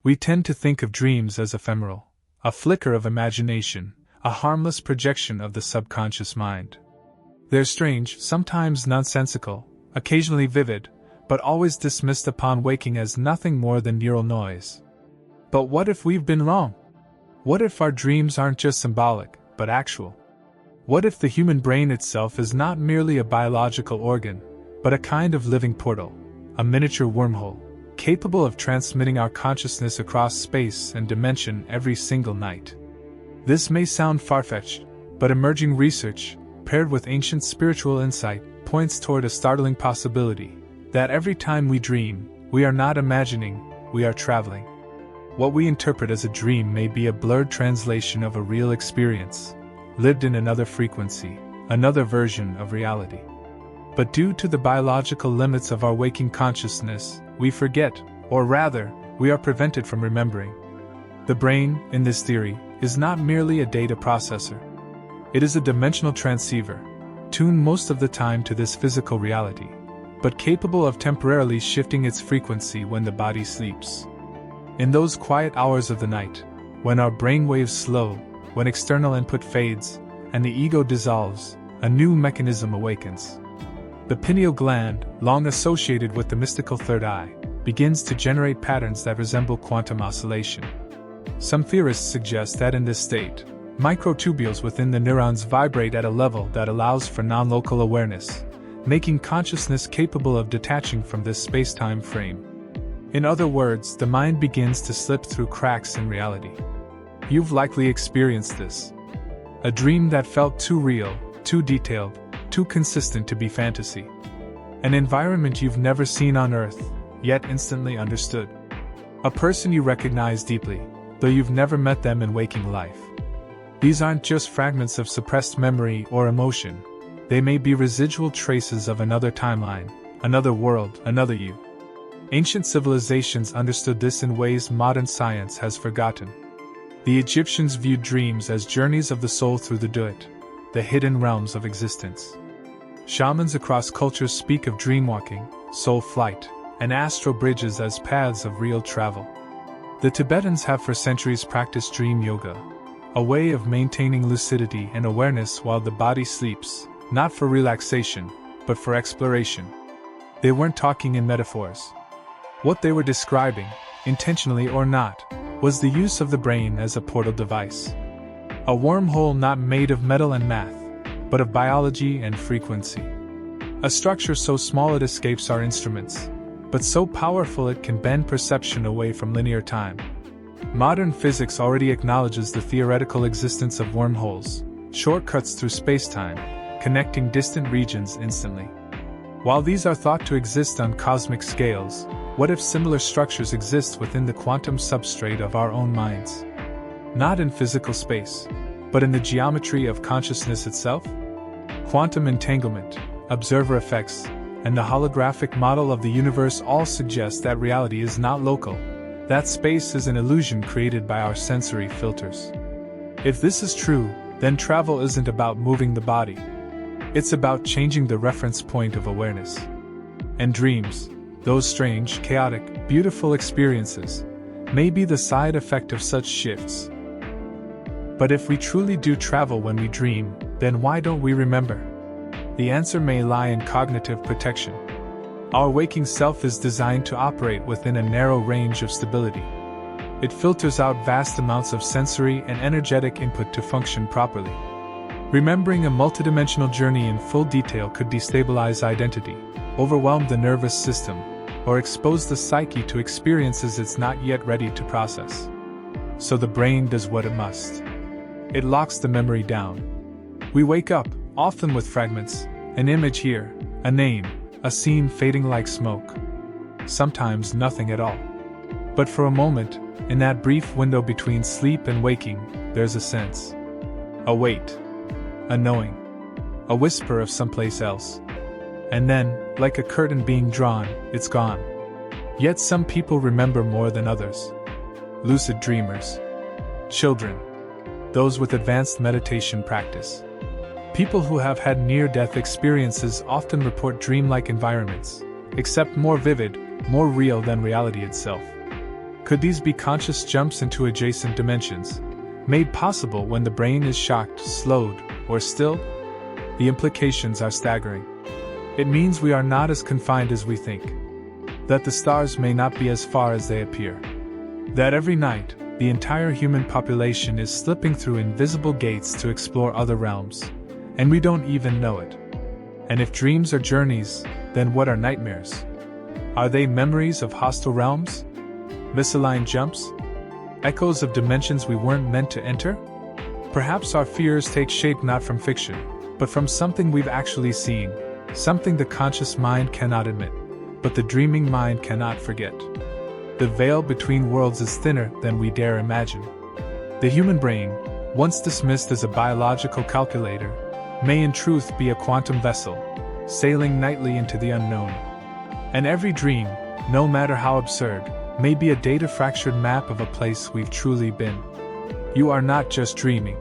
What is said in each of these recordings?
We tend to think of dreams as ephemeral, a flicker of imagination, a harmless projection of the subconscious mind. They're strange, sometimes nonsensical, occasionally vivid, but always dismissed upon waking as nothing more than neural noise. But what if we've been wrong? What if our dreams aren't just symbolic, but actual? What if the human brain itself is not merely a biological organ, but a kind of living portal, a miniature wormhole, capable of transmitting our consciousness across space and dimension every single night? This may sound far-fetched, but emerging research, paired with ancient spiritual insight, points toward a startling possibility, that every time we dream, we are not imagining, we are traveling. What we interpret as a dream may be a blurred translation of a real experience, lived in another frequency, another version of reality. But due to the biological limits of our waking consciousness, we forget, or rather, we are prevented from remembering. The brain, in this theory, is not merely a data processor. It is a dimensional transceiver, tuned most of the time to this physical reality, but capable of temporarily shifting its frequency when the body sleeps. In those quiet hours of the night, when our brain waves slow, when external input fades, and the ego dissolves, a new mechanism awakens. The pineal gland, long associated with the mystical third eye, begins to generate patterns that resemble quantum oscillation. Some theorists suggest that in this state, microtubules within the neurons vibrate at a level that allows for non-local awareness, making consciousness capable of detaching from this space-time frame. In other words, the mind begins to slip through cracks in reality. You've likely experienced this. A dream that felt too real, too detailed, too consistent to be fantasy. An environment you've never seen on Earth, yet instantly understood. A person you recognize deeply, though you've never met them in waking life. These aren't just fragments of suppressed memory or emotion. They may be residual traces of another timeline, another world, another you. Ancient civilizations understood this in ways modern science has forgotten. The Egyptians viewed dreams as journeys of the soul through the Duat, the hidden realms of existence. Shamans across cultures speak of dreamwalking, soul flight, and astral bridges as paths of real travel. The Tibetans have for centuries practiced dream yoga, a way of maintaining lucidity and awareness while the body sleeps, not for relaxation, but for exploration. They weren't talking in metaphors. What they were describing, intentionally or not, was the use of the brain as a portal device. A wormhole not made of metal and math, but of biology and frequency. A structure so small it escapes our instruments, but so powerful it can bend perception away from linear time. Modern physics already acknowledges the theoretical existence of wormholes, shortcuts through space-time, connecting distant regions instantly. While these are thought to exist on cosmic scales, what if similar structures exist within the quantum substrate of our own minds? Not in physical space, but in the geometry of consciousness itself? Quantum entanglement, observer effects, and the holographic model of the universe all suggest that reality is not local, that space is an illusion created by our sensory filters. If this is true, then travel isn't about moving the body. It's about changing the reference point of awareness. And dreams, those strange, chaotic, beautiful experiences, may be the side effect of such shifts. But if we truly do travel when we dream, then why don't we remember? The answer may lie in cognitive protection. Our waking self is designed to operate within a narrow range of stability. It filters out vast amounts of sensory and energetic input to function properly. Remembering a multidimensional journey in full detail could destabilize identity, overwhelm the nervous system, or expose the psyche to experiences it's not yet ready to process. So the brain does what it must. It locks the memory down. We wake up, often with fragments, an image here, a name, a scene fading like smoke. Sometimes nothing at all. But for a moment, in that brief window between sleep and waking, there's a sense. A weight. A knowing. A whisper of someplace else. And then, like a curtain being drawn, it's gone. Yet some people remember more than others. Lucid dreamers. Children. Those with advanced meditation practice. People who have had near-death experiences often report dreamlike environments, except more vivid, more real than reality itself. Could these be conscious jumps into adjacent dimensions, made possible when the brain is shocked, slowed, or stilled? The implications are staggering. It means we are not as confined as we think. That the stars may not be as far as they appear. That every night, the entire human population is slipping through invisible gates to explore other realms, and we don't even know it. And if dreams are journeys, then what are nightmares? Are they memories of hostile realms? Misaligned jumps? Echoes of dimensions we weren't meant to enter? Perhaps our fears take shape not from fiction, but from something we've actually seen, something the conscious mind cannot admit, but the dreaming mind cannot forget. The veil between worlds is thinner than we dare imagine. The human brain, once dismissed as a biological calculator, may in truth be a quantum vessel, sailing nightly into the unknown. And every dream, no matter how absurd, may be a data-fractured map of a place we've truly been. You are not just dreaming.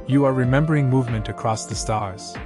You are remembering movement across the stars.